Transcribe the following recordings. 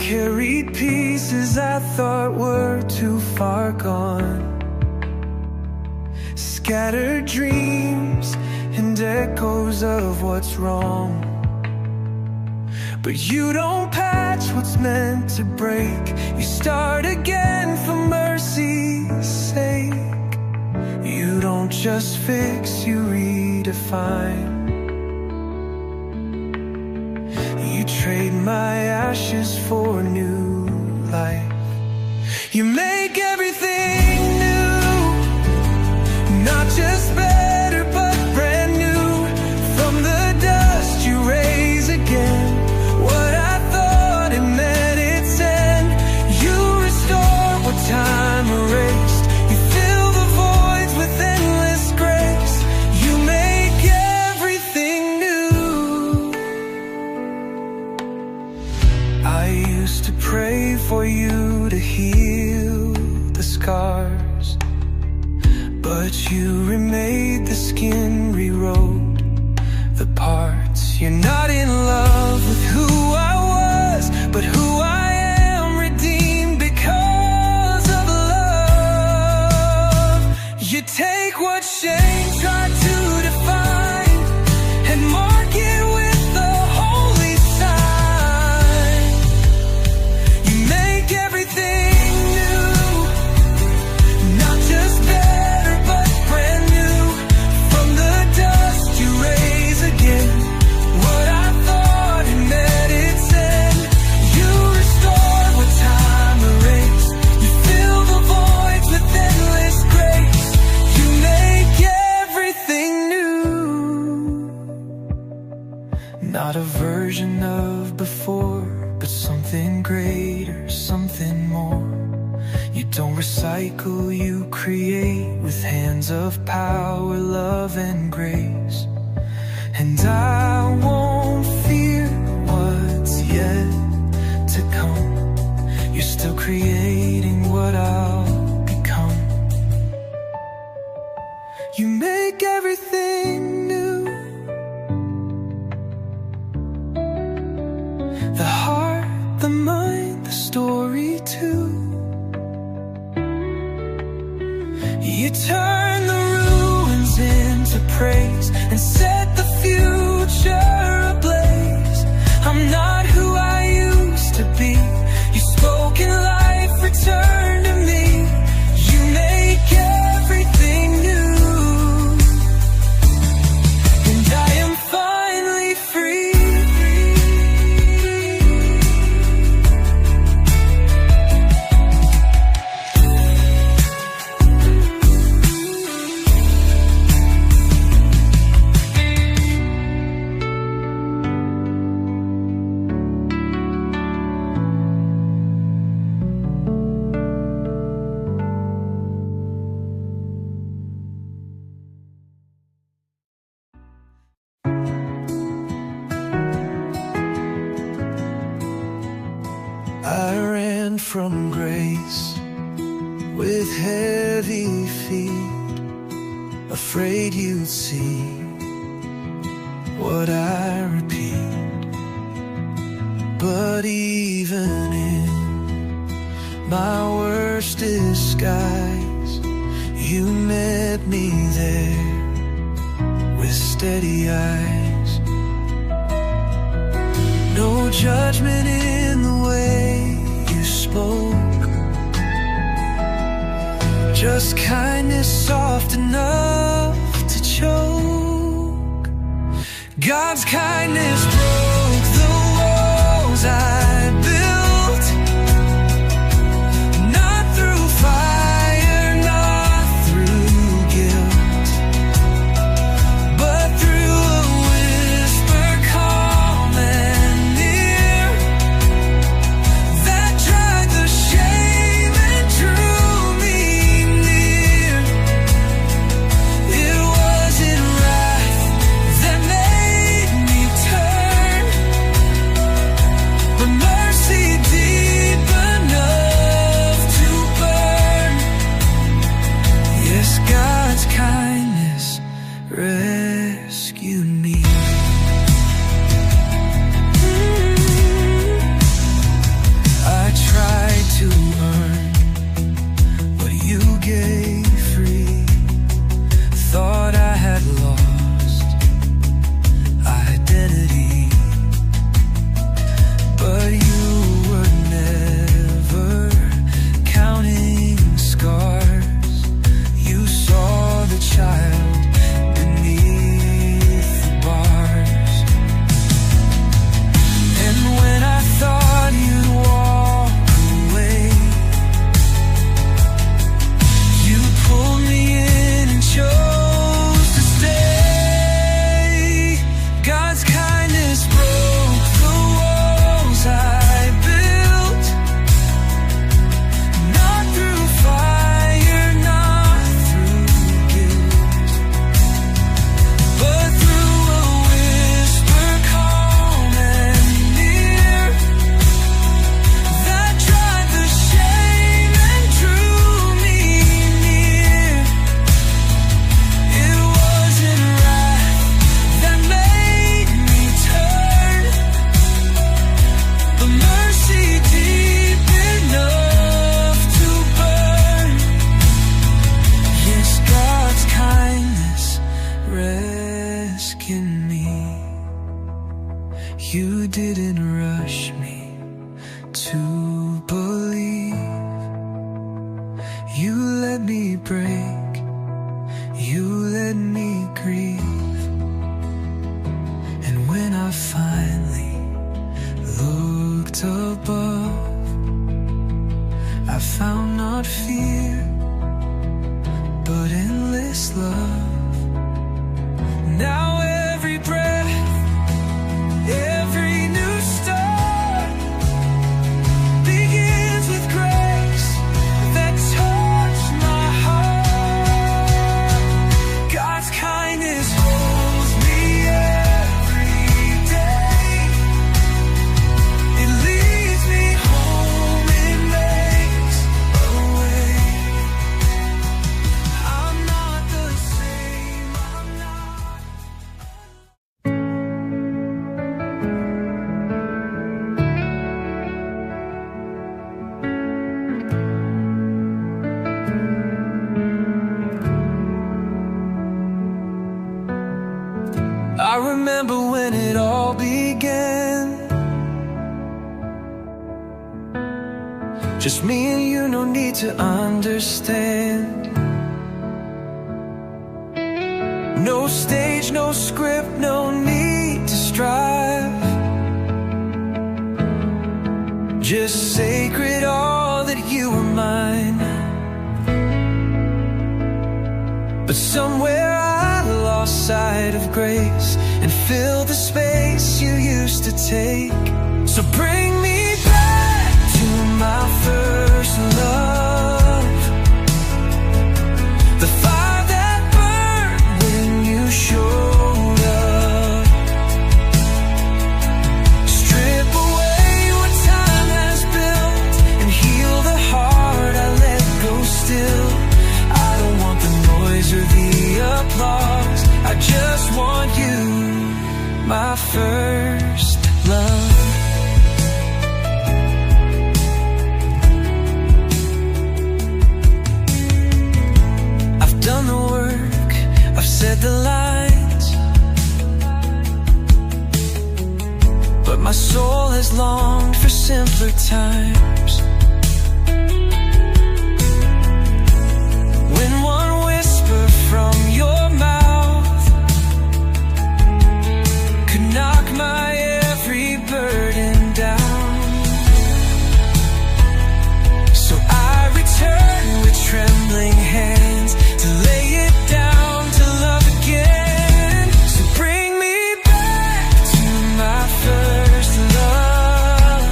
carried pieces I thought were too far gone, scattered dreams and echoes of what's wrong. But you don't patch what's meant to break. You start again for mercy's sake. You don't just fix, you redefine. You trade my ashes for new life. You make everything new, not just better but brand new. From the dust you raise again what I thought it meant its end. You restore what time erased. You fill the voids with endless grace. You make everything new. I used to pray for you to heal the scars, but you remade the skin, rewrote the parts. You're not in love with who I was, but who I am, redeemed because of love. You take what shame tried to define and mark it with the holy sign. You make everything new, not just better but brand new. From the dust you raise again what I thought it meant its end. You restore what time erased. You fill the voids with endless grace. You make everything new. Not a version of before, but something greater, something more. You don't recycle, you create with hands of power, love and grace. And I won't fear what's yet to come. You're still creating what I'll become. You make everything new. The heart, the mind, the story too. You turn the ruins into praise and set the future ablaze. I'm not who I used to be. You spoke in life, return to me. You make everything new. And I am finally free. I ran from grace with heavy feet, afraid you'd see what I repeat. But even in my worst disguise, you met me there with steady eyes. No judgment in the way you spoke, just kindness soft enough to choke. God's kindness broke the walls I built, not through fire, not through guilt, but through a whisper calm and near that dragged the shame and drew me near. It wasn't wrath that made me turn, but mercy I found not fear, but endless love. Now every breath, every new start begins with grace that touched my heart. God's kindness holds me every day. It leads me home, it makes a way. I'm not the same, I'm not. I remember when it all began. Just me and you, no need to understand. No stage, no script, no need to strive. Just sacred, all that you were mine. But somewhere I lost sight of grace and filled the space you used to take. So bring me back to my first love, the fire that burned when you showed up. Strip away what time has built and heal the heart I let go still. I don't want the noise or the applause, I just want you, my first love. I've done the work, I've said the lines, but my soul has longed for simpler times. When one whisper from your mouth could knock my every burden down. So I return with trembling hands to lay it down, to love again. So bring me back to my first love,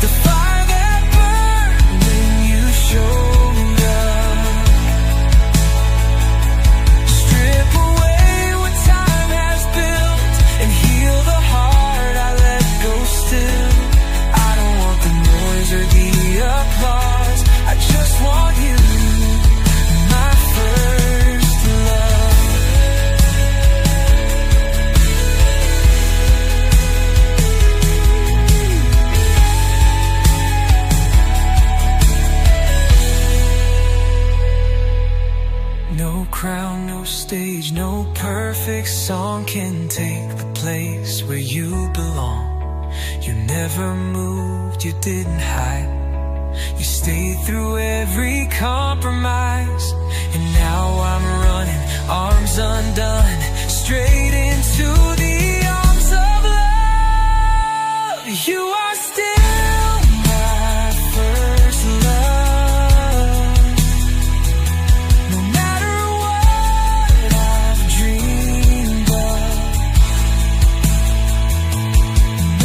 the fire that burned when you showed up. Strip away what time has built and heal the heart I let go still. I don't want the noise or the applause, I just want you, my first love. No crown, no stage, no perfect song can take the place where you belong. You never moved, you didn't hide. You stayed through every compromise. And now I'm running, arms undone, straight into the arms of love. You are still my first love. No matter what I've dreamed of,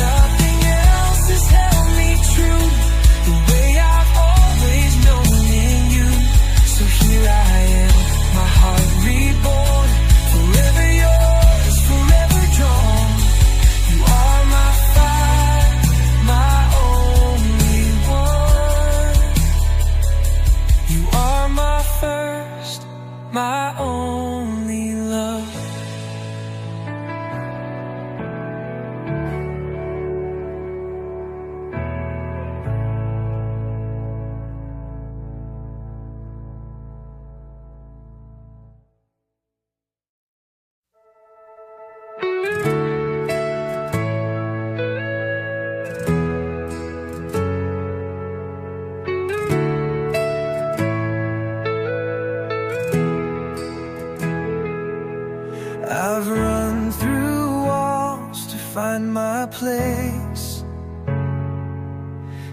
nothing else has held me true the way I've always known in you. So here I am, my heart reborn, forever yours, forever drawn. You are my fire,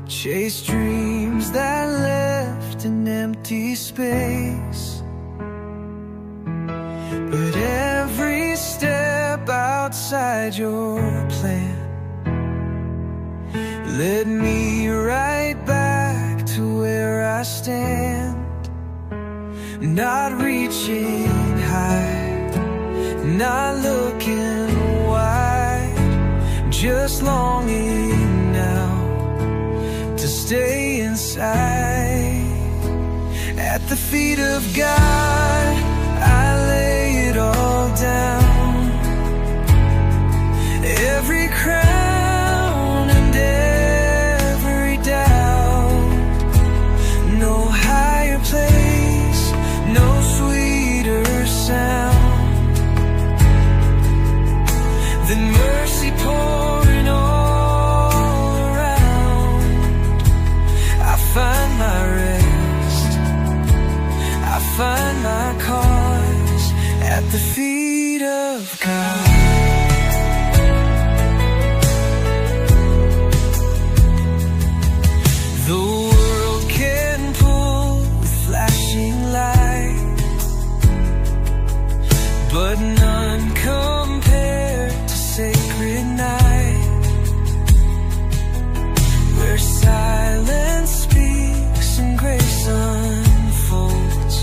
chase dreams that left an empty space. But every step outside your plan led me right back to where I stand. Not reaching high, not looking wide, just longing now to stay inside. At the feet of God, I lay it all down. Every crown and every doubt. No higher place, no sweeter sound than mercy pouring all around. I find my rest, I find my cause at the feet of God. The world can pull with flashing lights, but none compare to sacred night, where silence speaks and grace unfolds,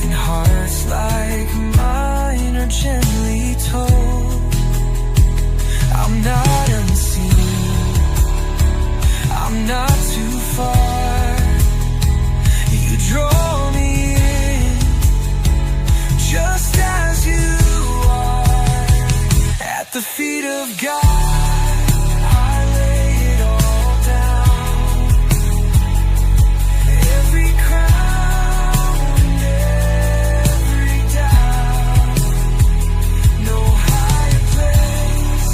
and hearts like mine are gently told. I'm not unseen, I'm not too far. You draw me in just as you are. At the feet of God, I lay it all down. Every crown and every doubt. No higher place,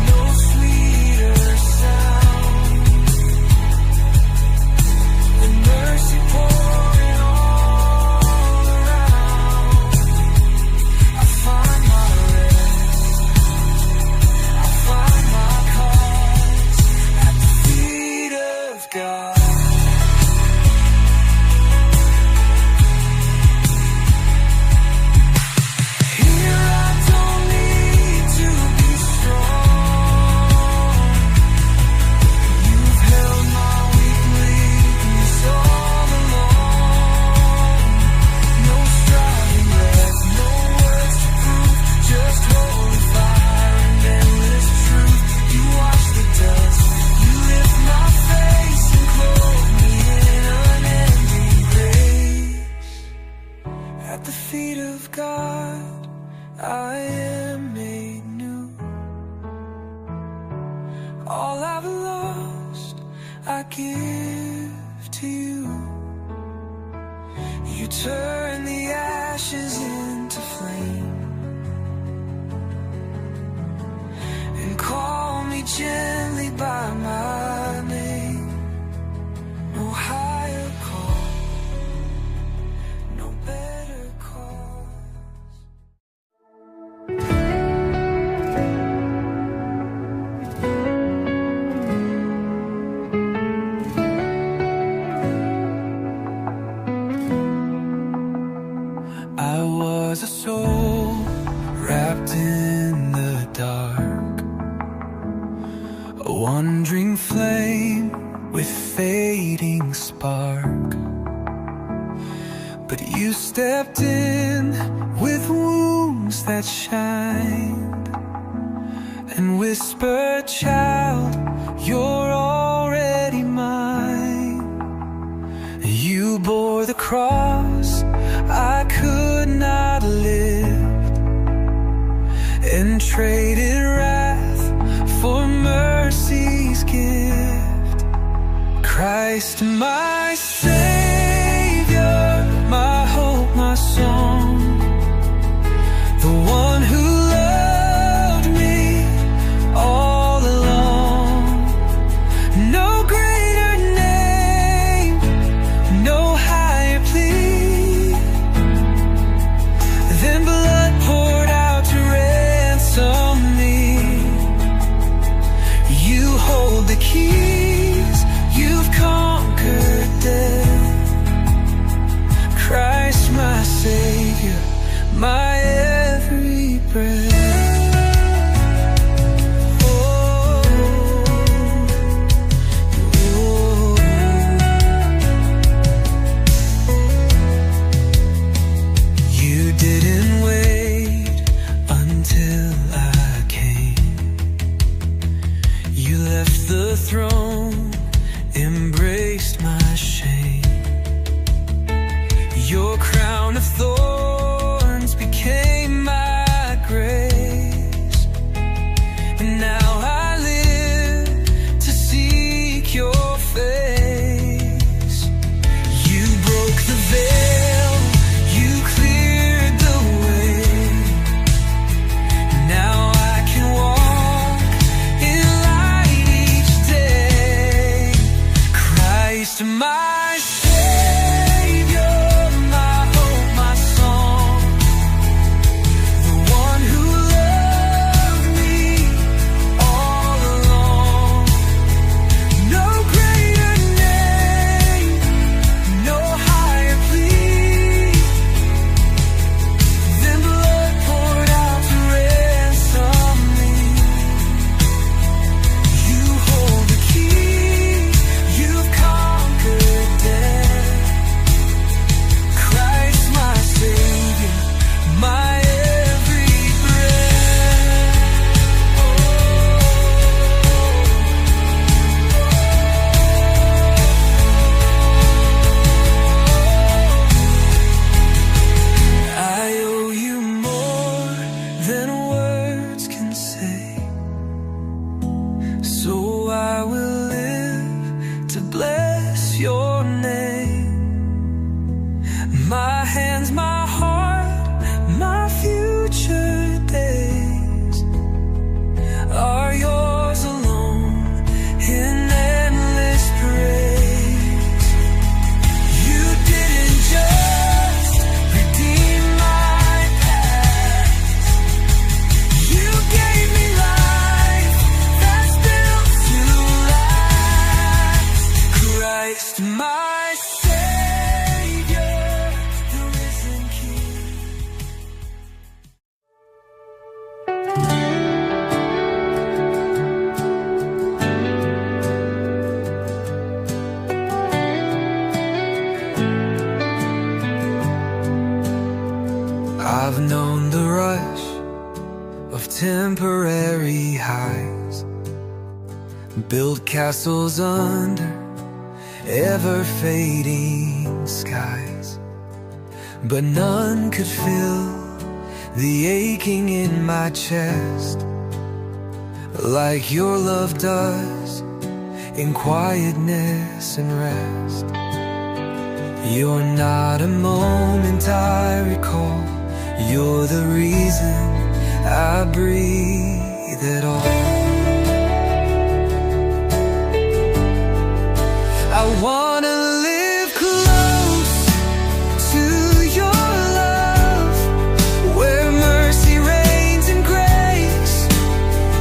no sweeter sound than mercy pouring all around. I find my rest, I find my cause at the feet of God. Here I don't need to be strong. You've held my weakness all along. No striving left, no words to prove, just holy fire and endless truth. You wash the dust, you lift my face and clothe me in unending grace. At the feet of God, I am made new. All I've lost, I give to you. You turn the ashes into flame and call me gently by my name. No higher call, no better cause. I was a soul wrapped in the dark, a wandering flame with fading spark. But you stepped in with wounds that shined and whispered, "Child, you're already mine." You bore the cross I could not lift, and traded wrath for mercy's gift. Christ, my Savior, my hope, my song, the one who loved me all along. No greater name, no higher plea than blood poured out to ransom me. You hold the key my Savior, my hope, my song, the one who loved me all along. No greater name, no higher plea than blood poured out to ransom me. You hold the key, you've conquered death. Christ my Savior, my every breath. I owe you more than words can say, so I will live to bless your name. My hands, my heart, my future days are yours alone in endless praise. You didn't just redeem my past, you gave me life that's built to last. Christ my Savior, the risen King. I've known the rush of temporary highs, build castles under ever-fading skies, but none could fill the aching in my chest like your love does in quietness and rest. You're not a moment I recall, you're the reason I breathe at all. I wanna live close to your love, where mercy reigns and grace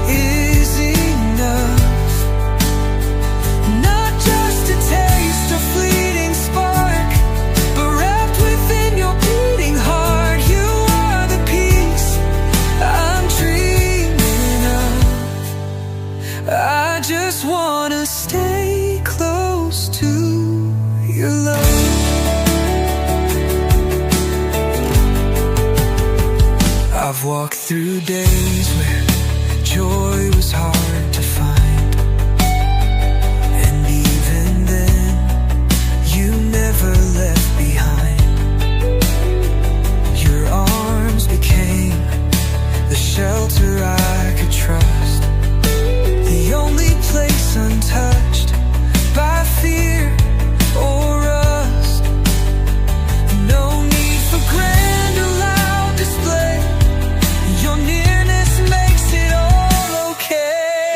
is enough. Not just a taste or fleeting spark, but wrapped within your beating heart. You are the peace I'm dreaming of. I just wanna stay close to your love. I've walked through days where joy was hard to find, and even then you never left behind. Your arms became the shelter I could trust, the only place untouched by fear or rust. No need for grand or loud display, your nearness makes it all okay.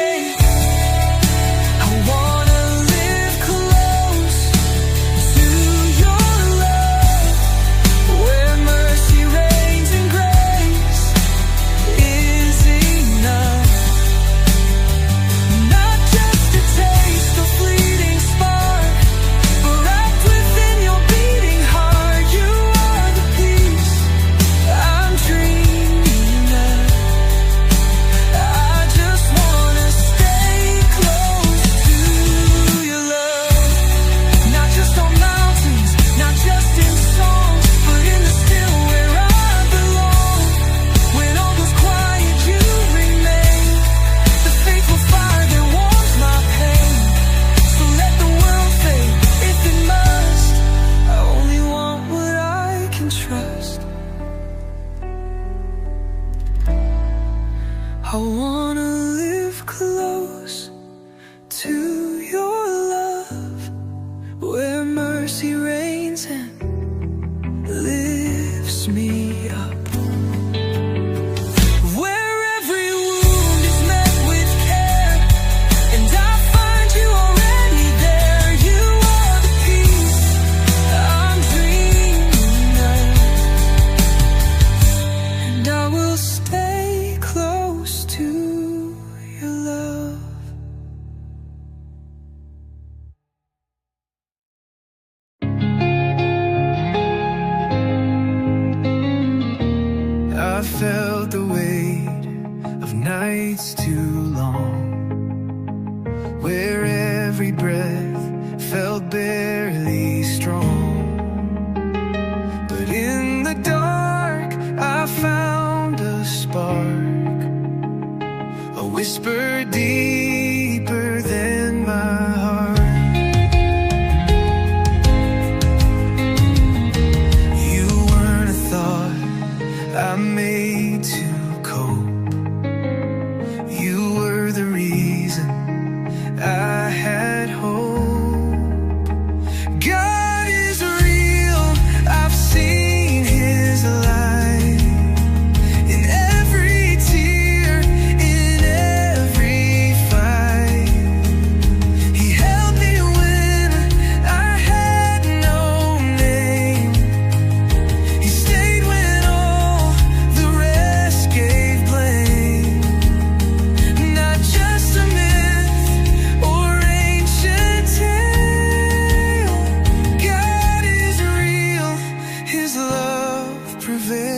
every breath felt barely strong. But in the dark I found a spark, a whisper deeper than my heart. You weren't a thought I made to cope. You were the reason I had hope. God is real, I've seen His light in every tear, in every fight. He held me when I had no name. He stayed when all the rest gave blame. Not just a myth or ancient tale. God is real, His love prevails.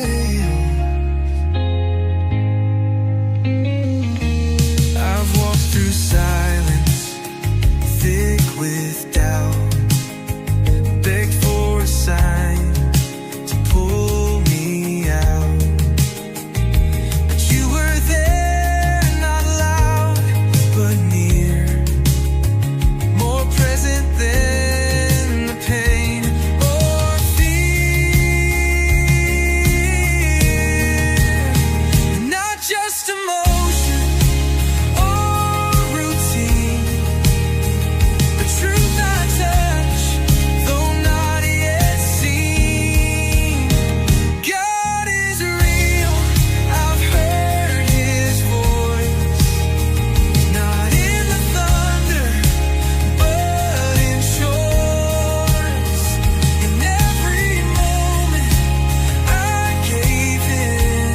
I've walked through silence, thick with doubt, begged for a sign to pull me out. But you were there, not loud, but near, more present than the pain or fear. Not just emotion or routine, but truth I touch, though not yet seen. God is real, I've heard His voice, not in the thunder, but in shores. In every moment I gave in,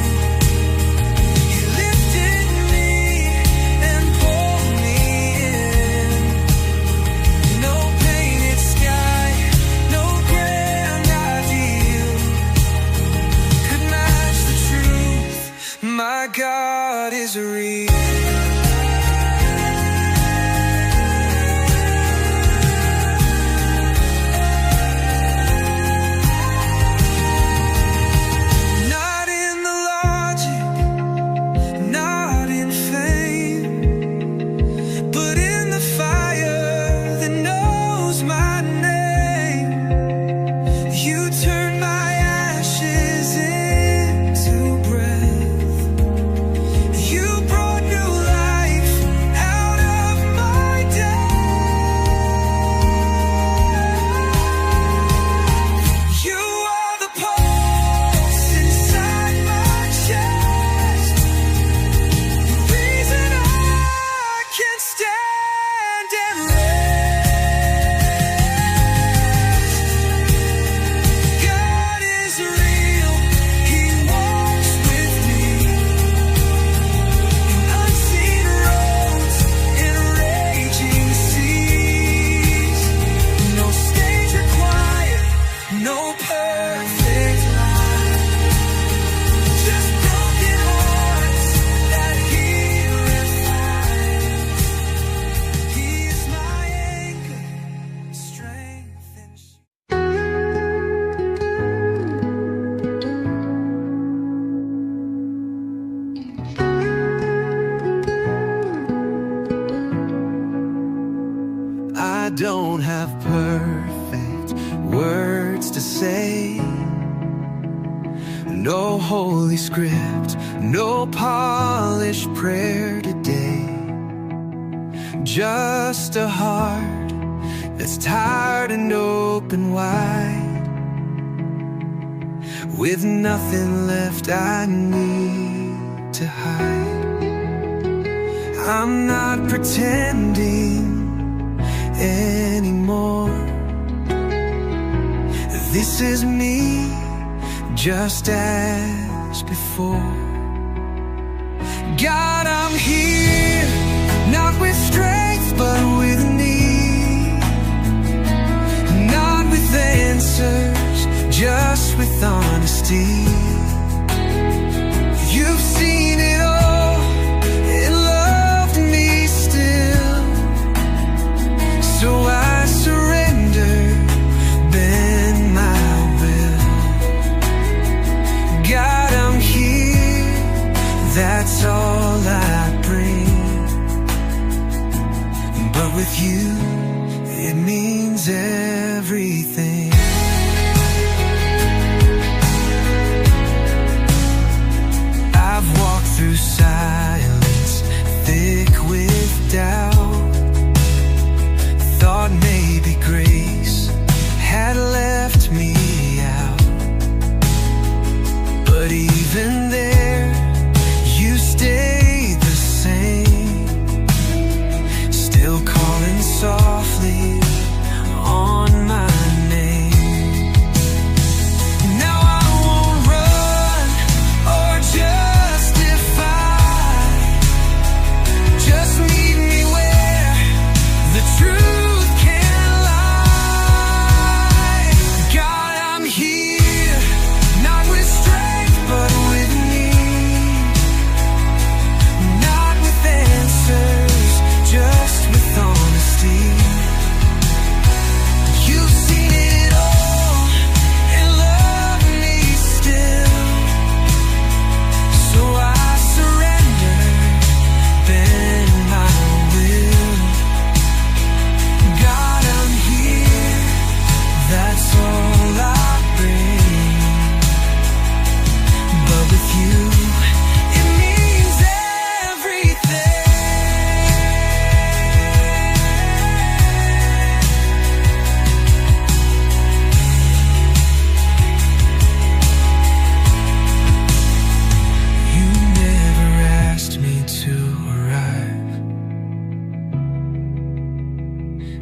He lifted me and pulled me in. No painted sky, no grand ideal could match the truth. My God is real. Not in the logic, not in fame, but in the fire that knows my name. You turn my ashes into breath. You brought new life out of my death. You are the pulse inside my chest, the reason I can stand and rest. God is real, He walks with me in unseen roads, in raging seas. No stage required, no perfect life, just broken hearts that He refines. He is my anchor, strength and I don't have perfect words to say, no holy script, no polished prayer today. Just a heart that's tired and open wide, with nothing left I need to hide. I'm not pretending anymore. This is me, just as before. God, I'm here, not with strength, but with need. Not with answers, just with honesty. You've seen it all and loved me still. means everything. I've walked through silence, thick with doubt. Thought maybe grace had left me out, but even there, you stayed the same, still calling softly on my name. Now I won't run or justify, just meet me where the truth can't lie. God, I'm here, not with strength but with need, not with answers, just with honesty. You've seen it all and love me still, so I surrender, bend my will. God, I'm here, that's all I bring, but with you, it means everything. You never asked me to arrive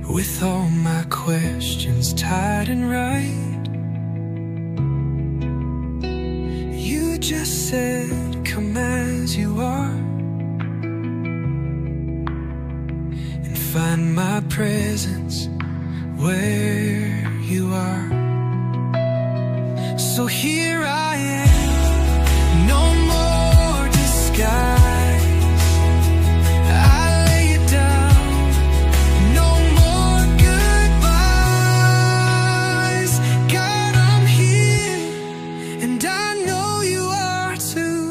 with all my questions tied and right. You just said, come as you are, and find my presence where you are. So here I am, no more disguise. I lay it down, no more goodbyes. God, I'm here, and I know you are too.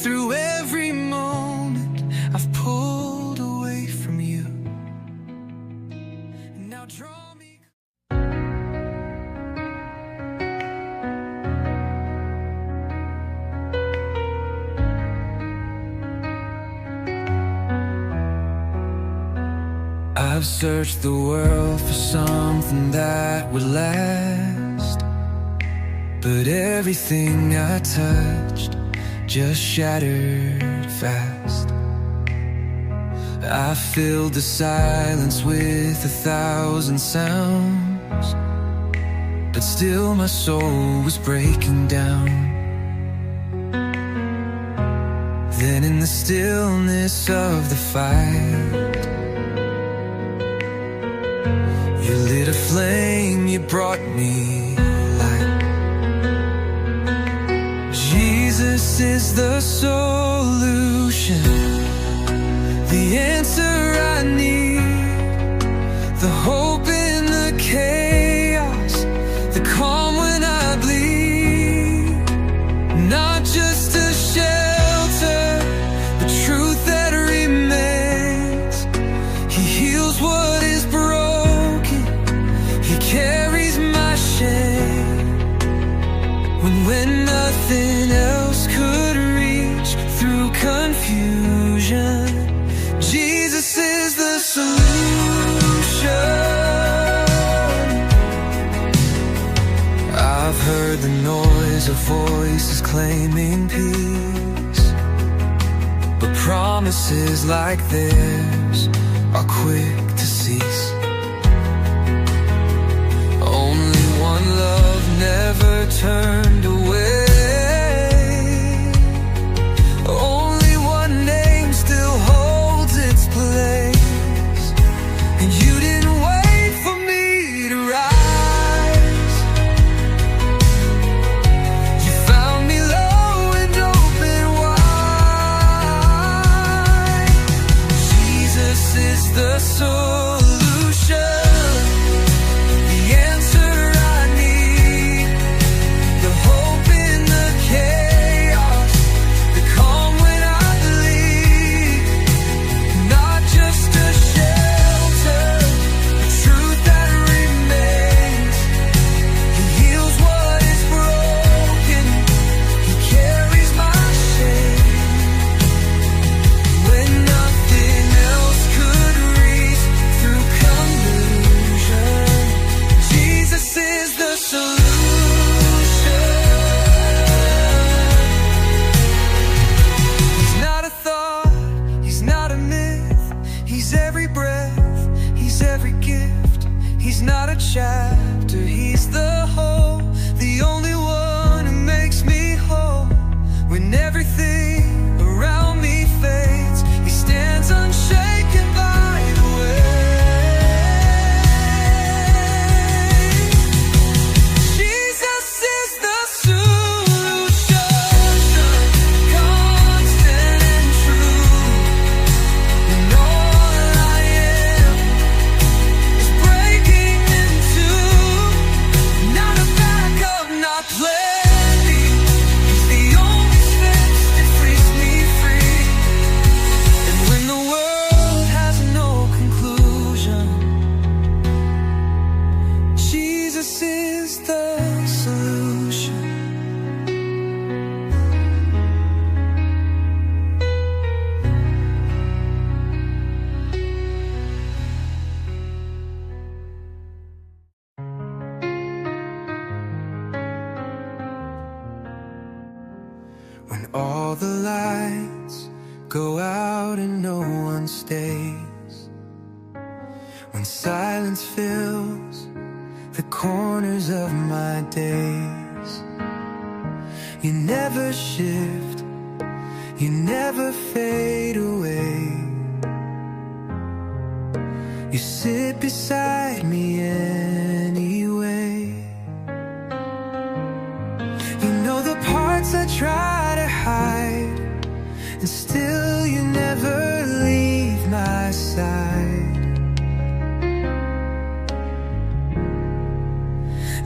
Through every moment I've pulled away from you, and now draw me. I've searched the world for something that would last, but everything I touched just shattered fast. I filled the silence with 1,000 sounds, but still my soul was breaking down. Then in the stillness of the fight, you lit a flame, you brought me light. Jesus is the solution, the answer I need, the hope in the chaos, the calm when I bleed. Not just a shelter, but truth that remains. He heals what is broken, he carries my shame. When nothing else could reach through confusion, Jesus is the solution. I've heard the noise of voices claiming peace, but promises like theirs are quick to cease. Only one love never turned away. Only one name still holds its place. And you didn't wait for me to rise. You found me low and open wide. Jesus is the solution, the answer I need, the hope in the chaos, the calm when I believe. Not just a shelter, but He's every gift, he's not a chapter, he's the whole, the only one who makes me whole. When everything around me fades, he stands unshaken by the way. Jesus is the solution, constant and true. When all I am is breaking in two, not a backup, not plenty. He's the only fix that frees me free. And when the world has no conclusion, Jesus is the solution. When all the lights go out and no one stays, when silence fills the corners of my days, you never shift, you never fade away. You sit beside me anyway. You know the parts I try to hide, and still you never leave my side.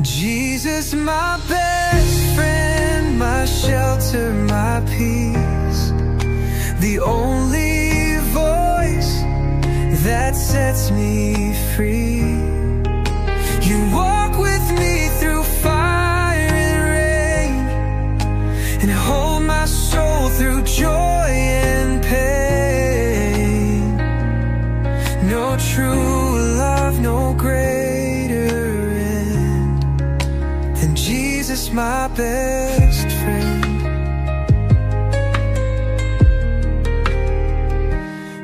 Jesus, my best friend, my shelter, my peace, the only voice that sets me free. You walk with me through fire and rain, and hold my soul through joy and pain. No true love, no greater end than Jesus, my best friend.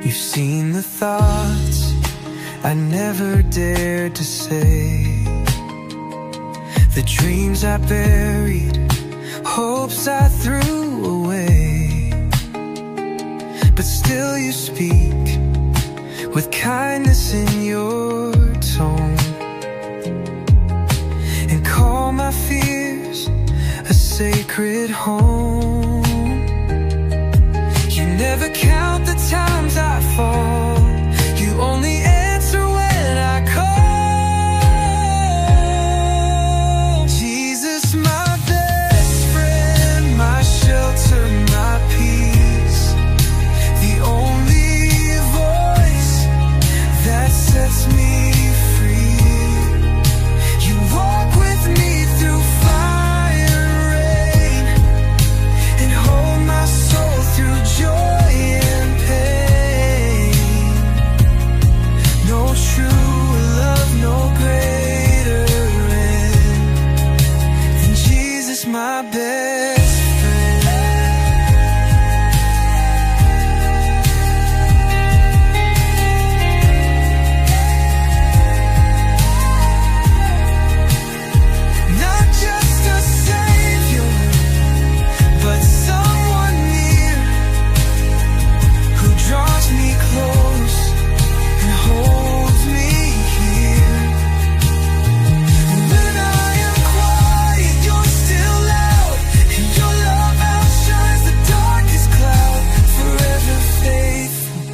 You've seen the thoughts I never dared to say, the dreams I buried, hopes I threw away. But still you speak with kindness in your tone, and call my fears a sacred home. You never count the times I fall, you only answer when I call. Jesus, my best friend, my shelter, my peace, the only voice that sets me free. You walk with me through fire and rain, and hold my soul through joy and pain. No true love, no greater end than Jesus, my best friend. Not just a savior, but someone near, who draws me close and holds me here. When I am quiet, you're still loud, and your love outshines the darkest cloud. Forever faithful,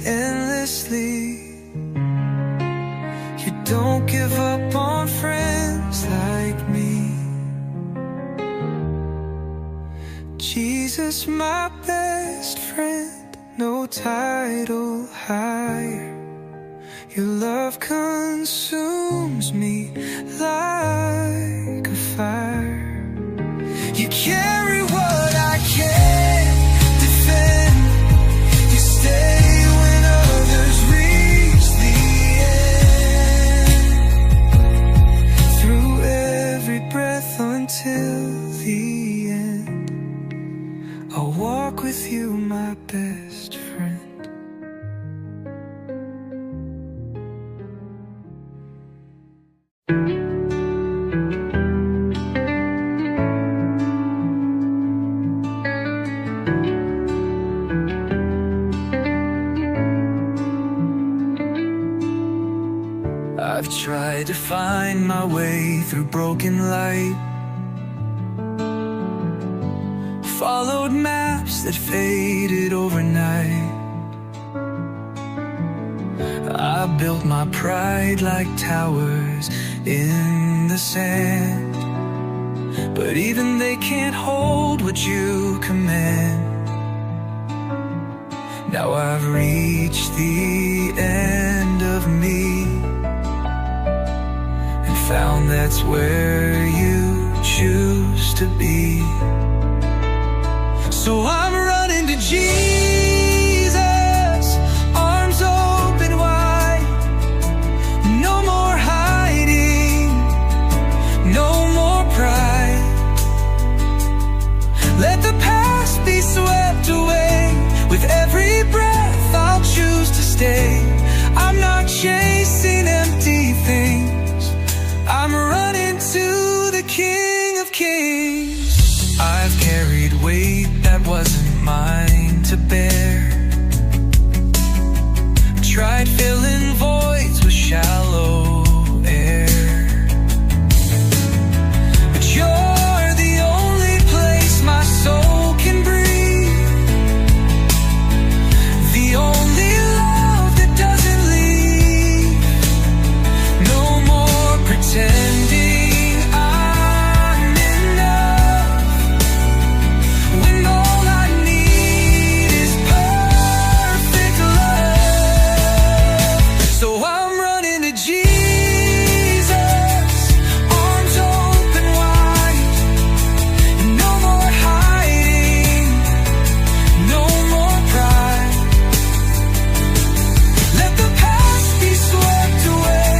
endlessly. You don't give up on friends like me. Jesus, my best friend, no title higher. Your love consumes me like a fire. You carry what I can't defend. You stay when others reach the end. Through every breath until the end, I'll walk with you, my best friend. I've tried to find my way through broken light, followed maps that faded overnight. I built my pride like towers in the sand, but even they can't hold what you command. Now I've reached the end of me and found that's where you choose to be. So I'm running to Jesus, arms open wide. No more hiding, no more pride. Let the past be swept away. With every breath I'll choose to stay. I'm not chasing empty things, I'm running to the King of Kings. I've carried weight that wasn't mine to bear, tried filling voids with shallow air, but you're the only place my soul can breathe, the only love that doesn't leave. No more pretending I'm enough, when all I need is perfect love. So I'm running to Jesus, arms open wide. No more hiding, no more pride. Let the past be swept away.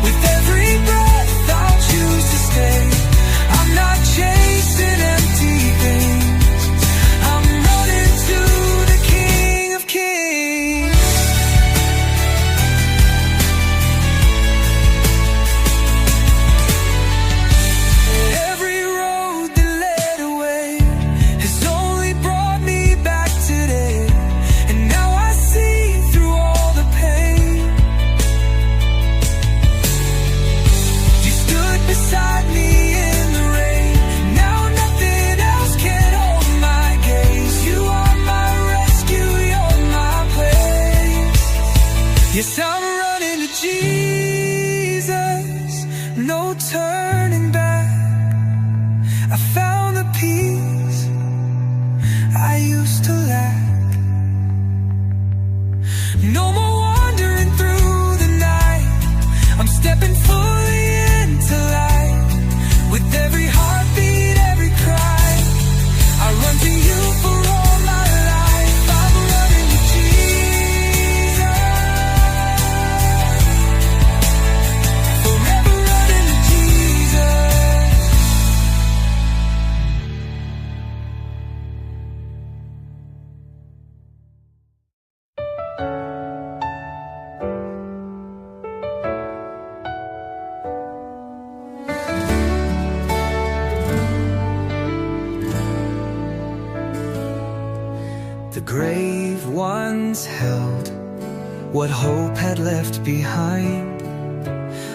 With every breath I'll choose to stay. I'm not chasing empty things, I'm running to the King of Kings. Every road that led away has only brought me back today. And now I see through all the pain. You stood beside me in the rain. Now nothing else can hold my gaze. You are my rescue, you're my place. Yes, I'm running to Jesus, no turning back. I found the peace I used to lack. No more wandering through the night, I'm stepping fully into light. With every heartbeat, every cry, I run to you for all my life. I'm running to Jesus, forever running to Jesus. The grave once held what hope had left behind,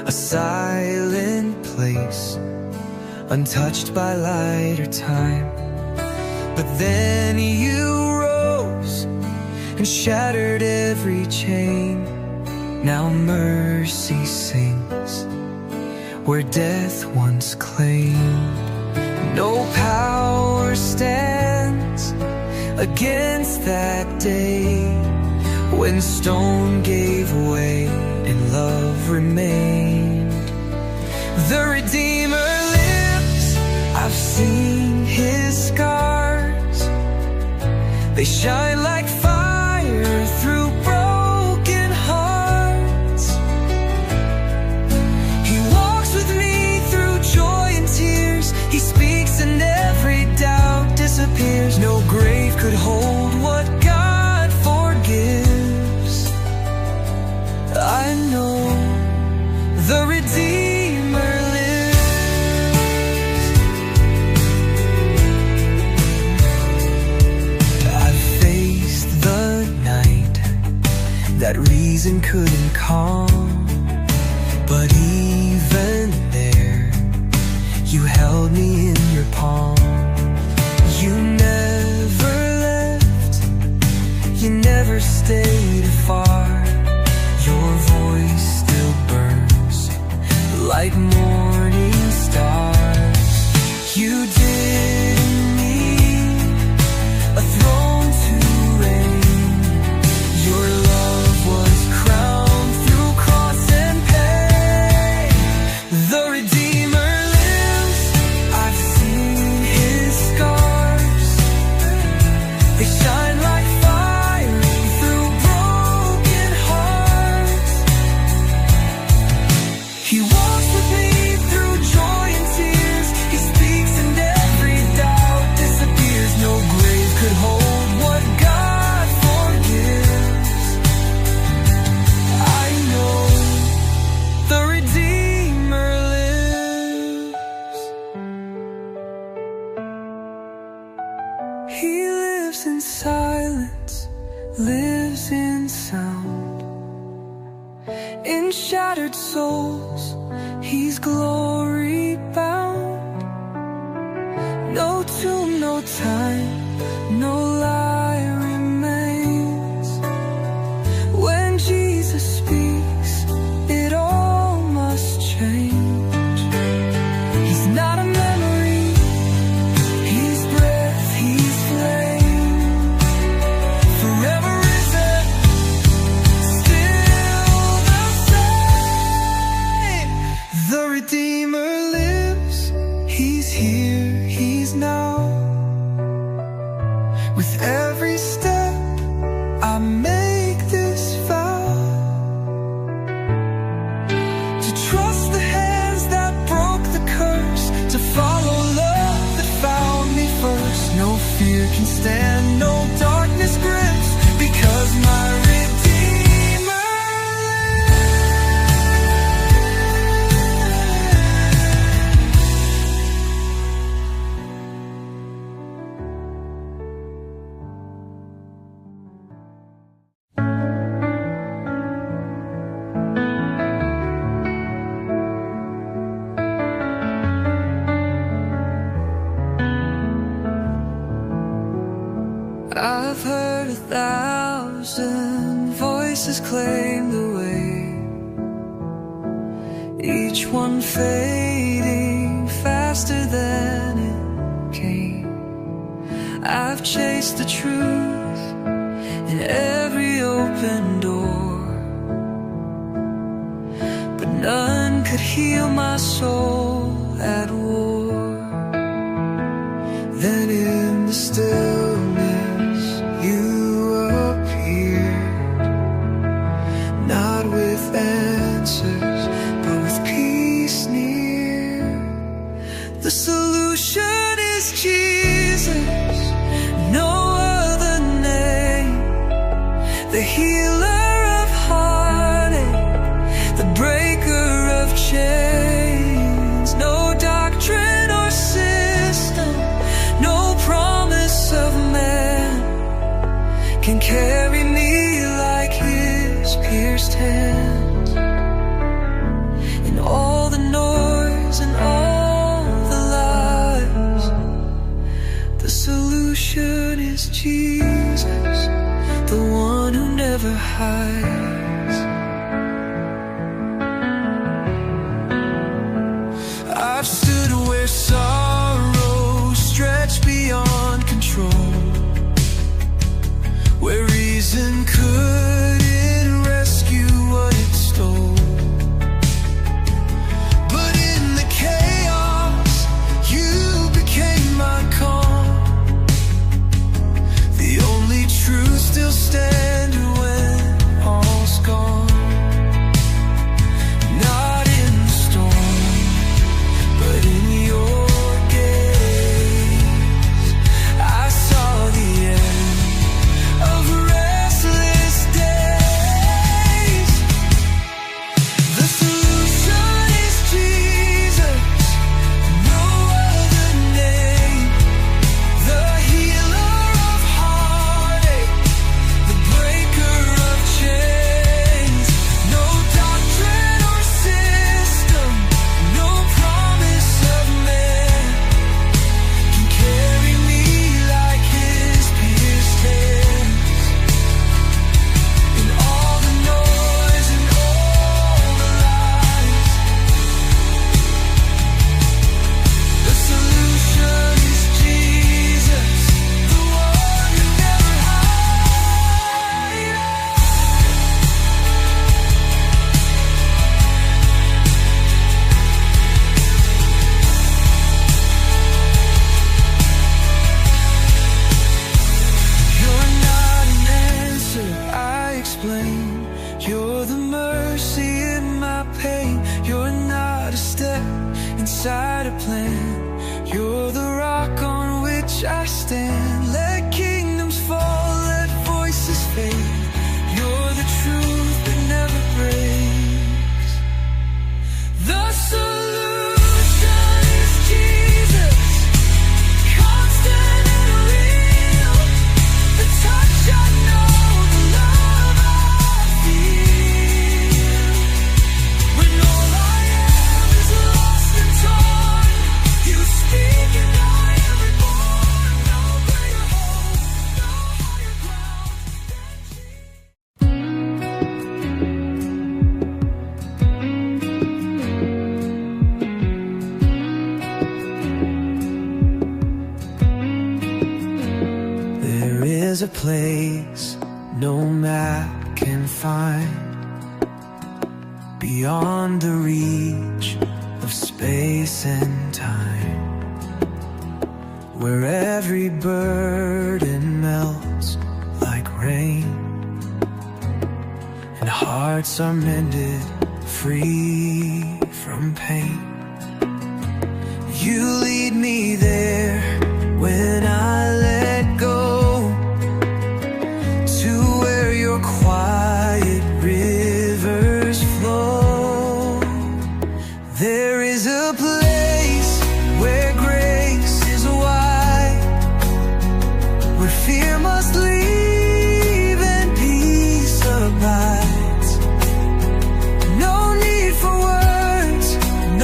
a silent place, untouched by light or time. But then you rose and shattered every chain. Now mercy sings where death once claimed. No power stands against that day when stone gave way and love remained. The Redeemer lives, I've seen his scars. They shine like fire through broken hearts. He walks with me through joy and tears. He speaks and every doubt disappears. No grave could hold what God forgives. I know the Redeemer lives. I've faced the night that reason couldn't calm, but shattered souls, He's glory bound. No tomb, no time, no lie remains. When Jesus speaks, it all must change. He's not a memory, He's breath, He's flame. Forever risen, still the same. The Redeemer lives, He's here, He's now. With every step I make this vow, to trust the hands that broke the curse, to follow love that found me first. No fear can stand, no darkness grips, because my Redeemer I've heard 1,000 voices claim the way, each one fading faster than it came. I've chased the truth in every open door, but none could heal my soul at war. Then in the stillness you appeared, not with answers, but with peace near. The solution is Jesus, no other name. The healer of heartache, the breaker of chains. No doctrine or system, no promise of man can carry me like His pierced hands. In all the noise and all the lies, the solution is Jesus, the one who never hides. I've stood where sorrow stretched beyond control, where reason couldn't rescue what it stole. But in the chaos, you became my calm. The only truth still standing when all's gone. Not in the storm, but in your gaze, I saw the end of restless days. The solution is Jesus, no other name. The healer of heartache, the breaker of chains. No doctrine or system, no promise of man can carry me like His pierced hands. In all the noise and all the lies, the solution is Jesus, the one who never hides. You're not an answer, I explain. You're the mercy in my pain. You're not a step inside a plan. You're the rock on which I stand. Let kingdoms fall, let voices fade. You're the truth that never breaks. The solution is Jesus, constant and real. The touch I know, the love I feel. is a place no map can find, beyond the reach of space and time, where every burden melts like rain, and hearts are mended free from pain. You lead me there when I let go, to where your quiet rivers flow. There is a place where grace is wide, where fear must leave and peace abides. No need for words,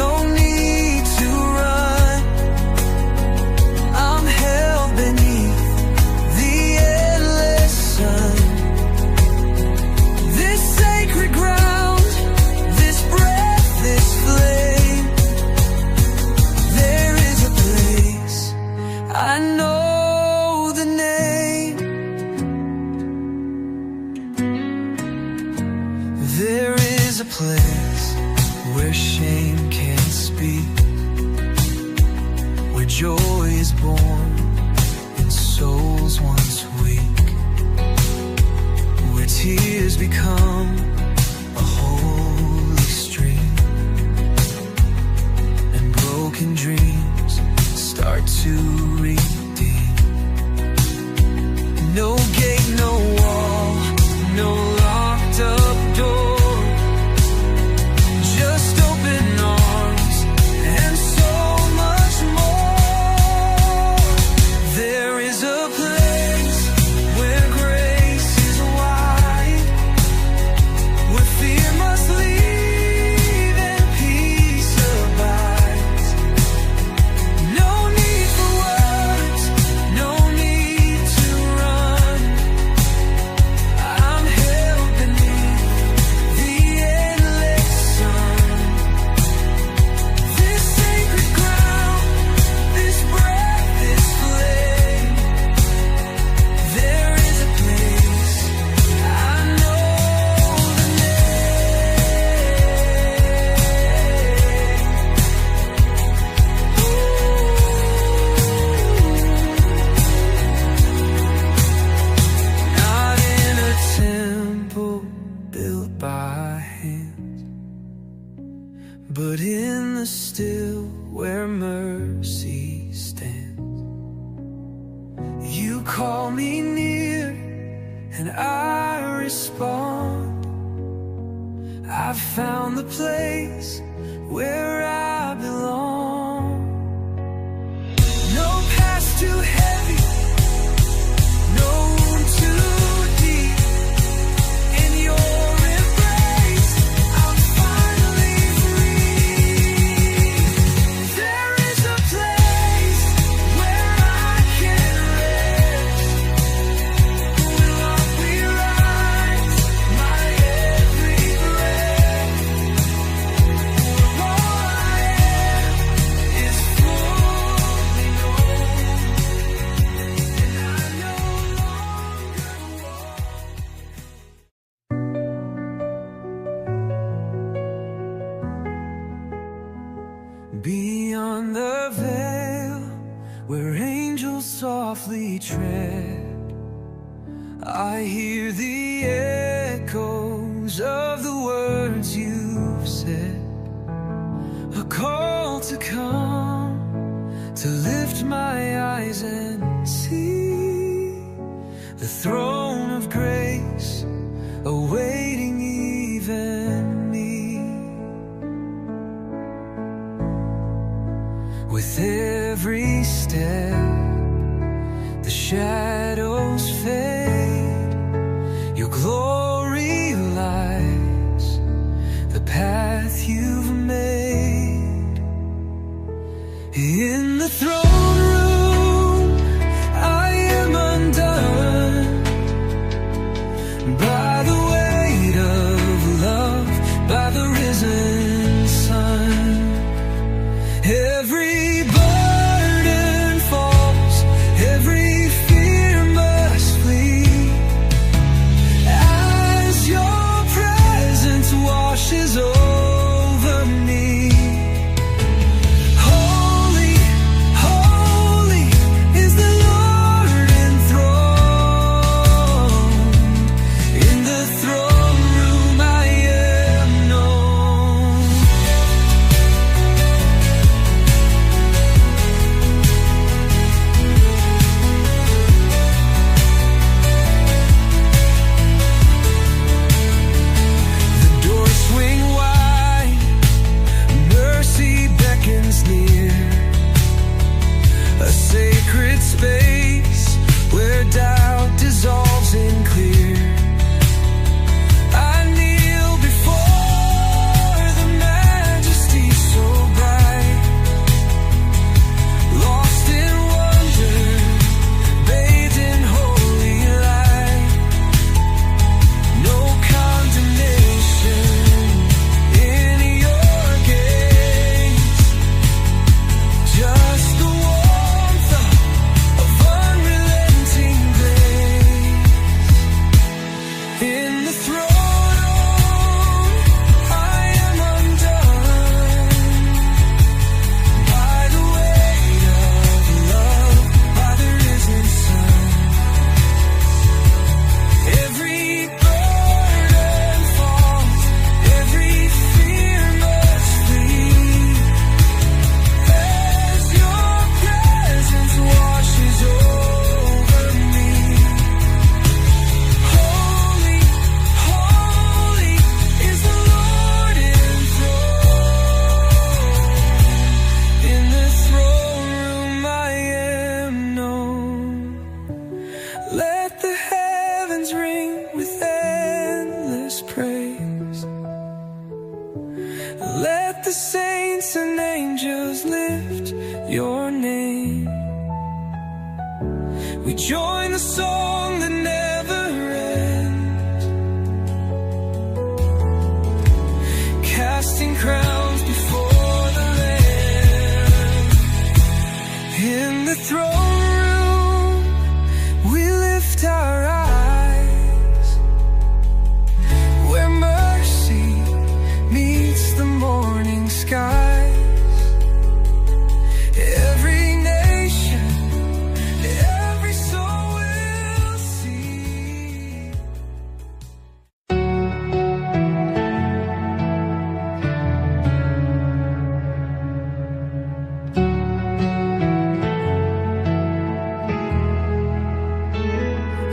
no need to run. I'm held beneath the endless sun. This sacred ground, this breath, this flame. There is a place, I know the name. There is a place where shame can't speak, where joy is born in souls once weak, where tears become a holy stream, and broken dreams start to redeem. No gate, no wall, no locked up door, just open arms and so much more. There is a place where grace is wide, where fear must leave and peace abides. No need for words, no need to run. I'm held beneath the endless sun. This sacred ground, this breath, this flame. There is a place, I know the Not in a temple built by hands, but in the still where mercy stands. You call me near and I respond. I've found the place where I belong. No past too heavy, no wound too deep. In your embrace, I'm finally free. There is a place where I can rest. Will I be right? My every breath. All I am is fully known, and I no longer walk. Beyond the veil, where angels softly tread, I hear the echoes of the words you've said. A call to come, to lift my eyes and see the throne of grace awaiting even me. With every step, the shadows fade. Your glory lights the path you've made. In the throne room, I am undone by the weight of love, by the risen sun. Every burden falls, every fear must flee. Let the saints and angels lift your name. We join the song that never ends, casting crowns before the Lamb. In the throne room we lift our eyes, where mercy meets the morning skies. Every nation, every soul will see.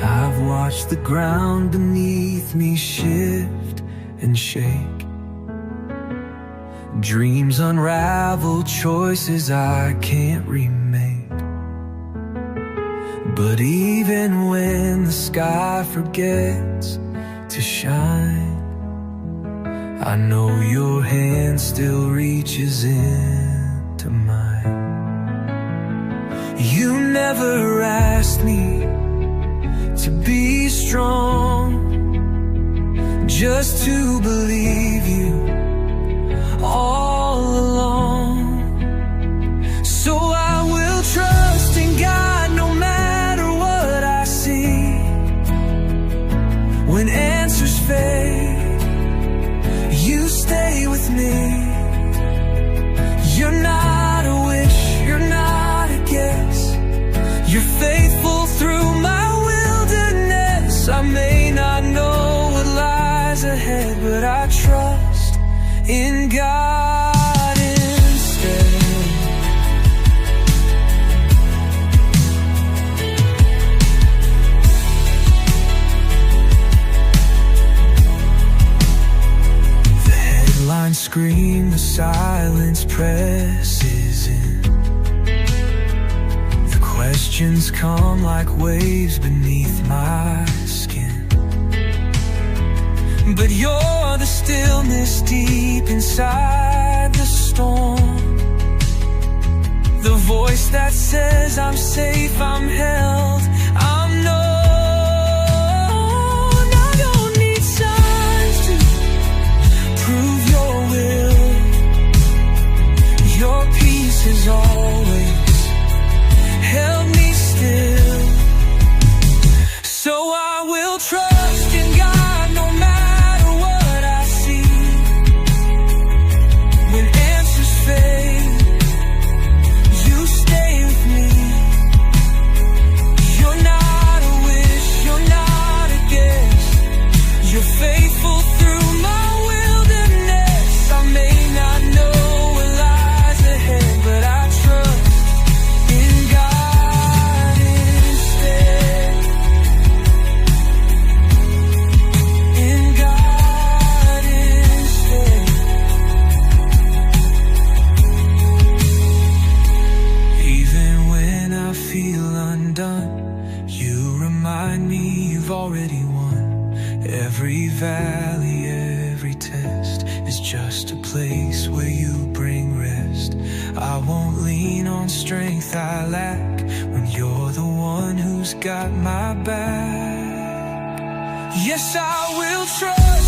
I've watched the ground beneath me shift and shake, dreams unravel, choices I can't remake. But even when the sky forgets to shine, I know your hand still reaches into mine. You never asked me to be strong, just to believe you all along. So I will trust in God no matter what I see. When answers fade, you stay with me. You're not a wish, you're not a guess. You're faithful through my wilderness. I may not know what lies ahead, but I trust in God instead. The headlines scream, the silence presses in. The questions come like waves beneath my skin. But you're the stillness deep inside the storm, the voice that says I'm safe, I'm held, I'm known. I don't need signs to prove your will. Your peace has always held me still. So I will trust in God no matter faithful through my wilderness. I may not know what lies ahead, but I trust in God instead. In God instead. Even when I feel undone, you remind me you've already won. Every valley, every test is just a place where you bring rest. I won't lean on strength I lack when you're the one who's got my back. Yes, I will trust